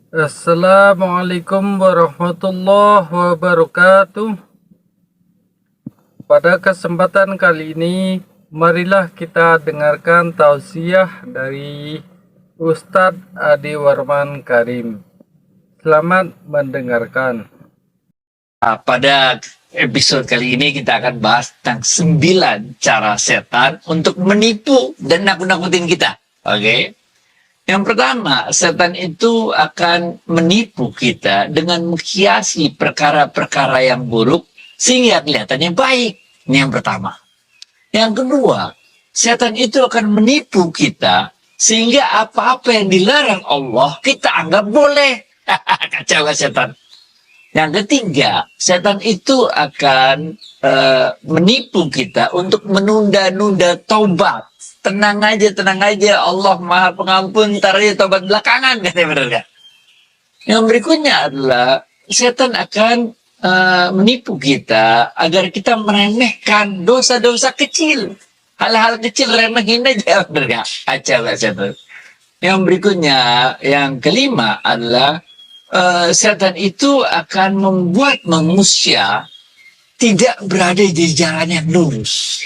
Assalamualaikum warahmatullahi wabarakatuh. Pada kesempatan kali ini, marilah kita dengarkan tausiah dari Ustadz Adi Warman Karim. Selamat mendengarkan. Pada episode kali ini kita akan bahas tentang 9 cara setan untuk menipu dan nakut-nakutin kita. Oke? Yang pertama, setan itu akan menipu kita dengan menghiasi perkara-perkara yang buruk sehingga kelihatannya baik. Ini yang pertama. Yang kedua, setan itu akan menipu kita sehingga apa-apa yang dilarang Allah kita anggap boleh. Kacau gak setan? Yang ketiga, setan itu akan menipu kita untuk menunda-nunda taubat. Tenang aja, Allah Maha Pengampun, ntar aja taubat belakangan, katanya, benar gak? Yang berikutnya adalah setan akan menipu kita agar kita meremehkan dosa-dosa kecil. Hal-hal kecil remehin aja, benar gak? Acau gak setan? Yang berikutnya, yang kelima adalah setan itu akan membuat manusia tidak berada di jalan yang lurus.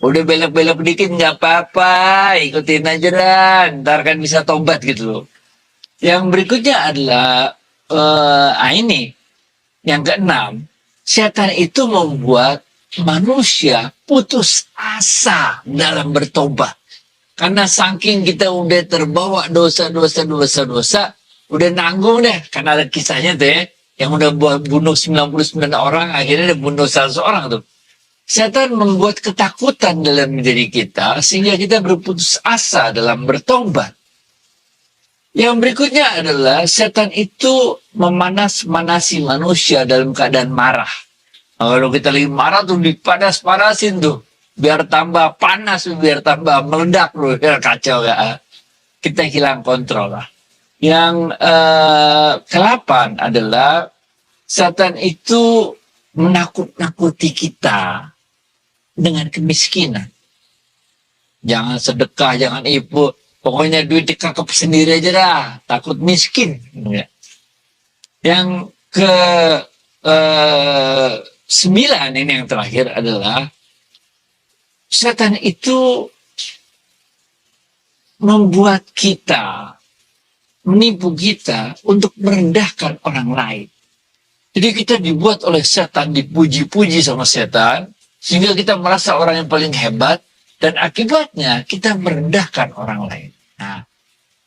Udah belok-belok dikit nggak apa-apa, ikutin aja dah, ntar kan bisa tobat gitu loh. Yang berikutnya adalah ini, yang keenam, setan itu membuat manusia putus asa dalam bertobat. Karena saking kita udah terbawa dosa, udah nanggung deh, karena ada kisahnya tuh ya, yang udah bunuh 99 orang, akhirnya dia bunuh 100 orang tuh. Setan membuat ketakutan dalam diri kita, sehingga kita berputus asa dalam bertobat. Yang berikutnya adalah, setan itu memanas-manasi manusia dalam keadaan marah. Nah, kalau kita lagi marah tuh dipanas-panasin tuh, biar tambah panas, biar tambah meledak loh, biar kacau ya. Kita hilang kontrol lah. Yang ke-8 adalah setan itu menakut-nakuti kita dengan kemiskinan. Jangan sedekah, jangan ibu, pokoknya duit dikakep sendiri aja dah, takut miskin. Yang ke-9 ini yang terakhir adalah setan itu membuat kita, menipu kita untuk merendahkan orang lain. Jadi kita dibuat oleh setan, dipuji-puji sama setan, sehingga kita merasa orang yang paling hebat, dan akibatnya kita merendahkan orang lain. Nah,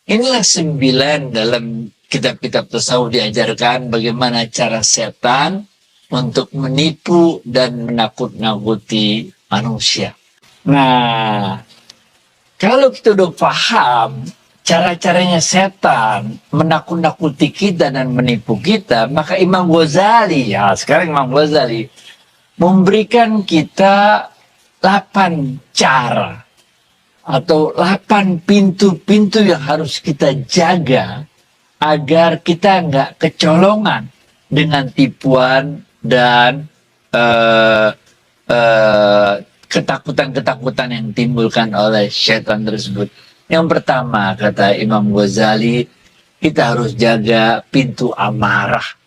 inilah 9 dalam kitab-kitab tasawuf diajarkan bagaimana cara setan untuk menipu dan menakut-nakuti manusia. Nah, kalau kita udah paham cara-caranya setan menakut-nakuti kita dan menipu kita, maka Imam Ghazali, ya sekarang Imam Ghazali memberikan kita 8 cara atau 8 pintu-pintu yang harus kita jaga agar kita nggak kecolongan dengan tipuan dan ketakutan-ketakutan yang timbulkan oleh setan tersebut. Yang pertama, kata Imam Ghazali, kita harus jaga pintu amarah.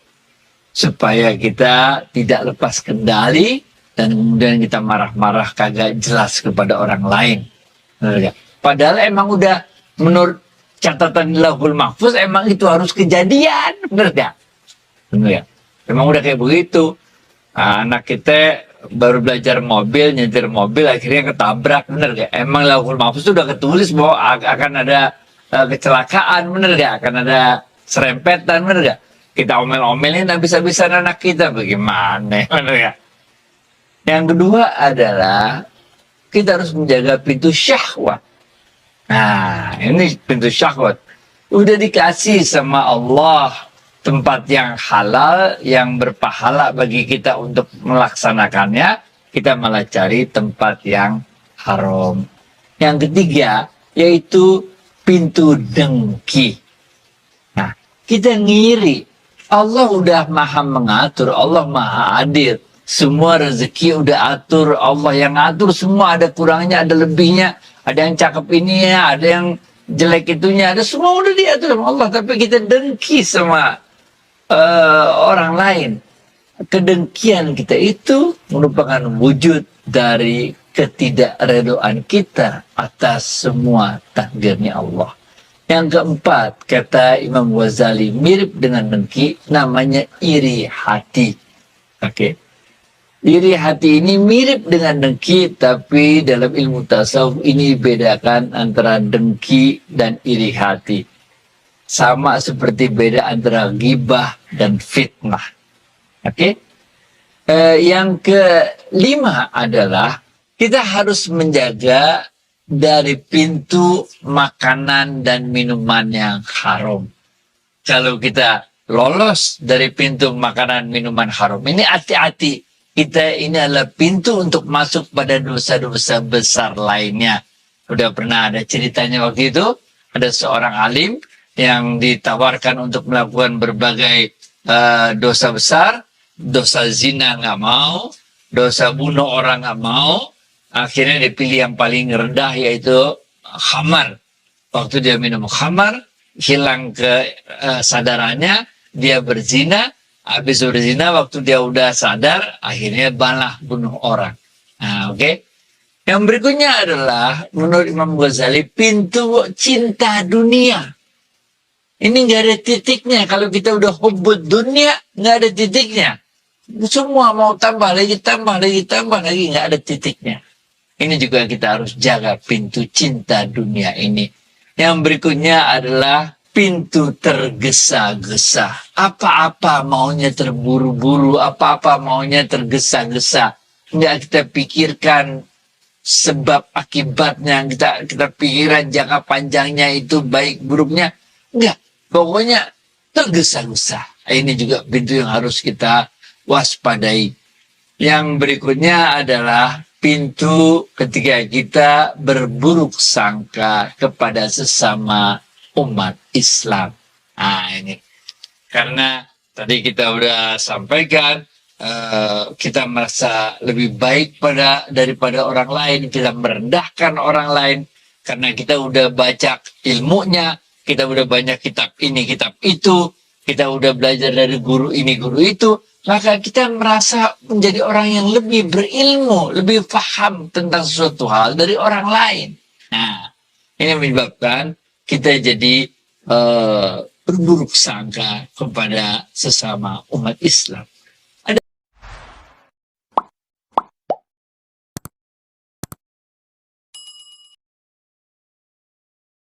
Supaya kita tidak lepas kendali, dan kemudian kita marah-marah kagak jelas kepada orang lain. Padahal emang udah menurut catatan Lauhul Mahfuz, emang itu harus kejadian. Bener gak? Bener ya? Emang udah kayak begitu. Anak kita baru belajar mobil, nyetir mobil, akhirnya ketabrak, bener gak? Emang Lauhul Mahfuz sudah ketulis bahwa akan ada kecelakaan, bener gak? Akan ada serempetan, bener gak? Kita omel-omelin habis-habisan anak kita, bagaimana, bener gak? Yang kedua adalah kita harus menjaga pintu syahwat. Nah, ini pintu syahwat. Udah dikasih sama Allah tempat yang halal, yang berpahala bagi kita untuk melaksanakannya, kita malah cari tempat yang haram. Yang ketiga, yaitu pintu dengki. Nah, kita ngiri. Allah udah maha mengatur, Allah maha adil. Semua rezeki udah atur, Allah yang ngatur semua, ada kurangnya, ada lebihnya. Ada yang cakep ini ya, ada yang jelek itunya ada semua udah diatur sama Allah, tapi kita dengki sama orang lain. Kedengkian kita itu merupakan wujud dari ketidakredoan kita atas semua takdirnya Allah. Yang keempat, kata Imam Ghazali, mirip dengan dengki, namanya iri hati. Oke. Iri hati ini mirip dengan dengki, tapi dalam ilmu tasawuf ini bedakan antara dengki dan iri hati. Sama seperti beda antara ghibah dan fitnah. Oke. Yang kelima adalah kita harus menjaga dari pintu makanan dan minuman yang haram. Kalau kita lolos dari pintu makanan minuman haram, ini hati-hati. Kita ini adalah pintu untuk masuk pada dosa-dosa besar lainnya. Udah pernah ada ceritanya waktu itu, ada seorang alim yang ditawarkan untuk melakukan berbagai dosa besar. Dosa zina nggak mau, dosa bunuh orang nggak mau, akhirnya dipilih yang paling rendah yaitu khamar. Waktu dia minum khamar, hilang kesadarannya, dia berzina, habis berzina waktu dia udah sadar, akhirnya balah bunuh orang. Nah, oke. Yang berikutnya adalah menurut Imam Ghazali pintu cinta dunia. Ini nggak ada titiknya. Kalau kita udah hubbud dunia, nggak ada titiknya. Semua mau tambah lagi, nggak ada titiknya. Ini juga kita harus jaga pintu cinta dunia ini. Yang berikutnya adalah pintu tergesa-gesa. Apa-apa maunya terburu-buru, apa-apa maunya tergesa-gesa. Nggak kita pikirkan sebab akibatnya, kita pikiran jangka panjangnya itu baik buruknya. Enggak, pokoknya tergesa-gesa. Ini juga pintu yang harus kita waspadai. Yang berikutnya adalah pintu ketika kita berburuk sangka kepada sesama umat Islam. Nah ini, karena tadi kita udah sampaikan, kita merasa lebih baik daripada orang lain, kita merendahkan orang lain, karena kita udah baca ilmunya, kita udah banyak kitab ini, kitab itu, kita udah belajar dari guru ini, guru itu, maka kita merasa menjadi orang yang lebih berilmu, lebih paham tentang sesuatu hal dari orang lain. Nah, ini menyebabkan kita jadi berburuk sangka kepada sesama umat Islam.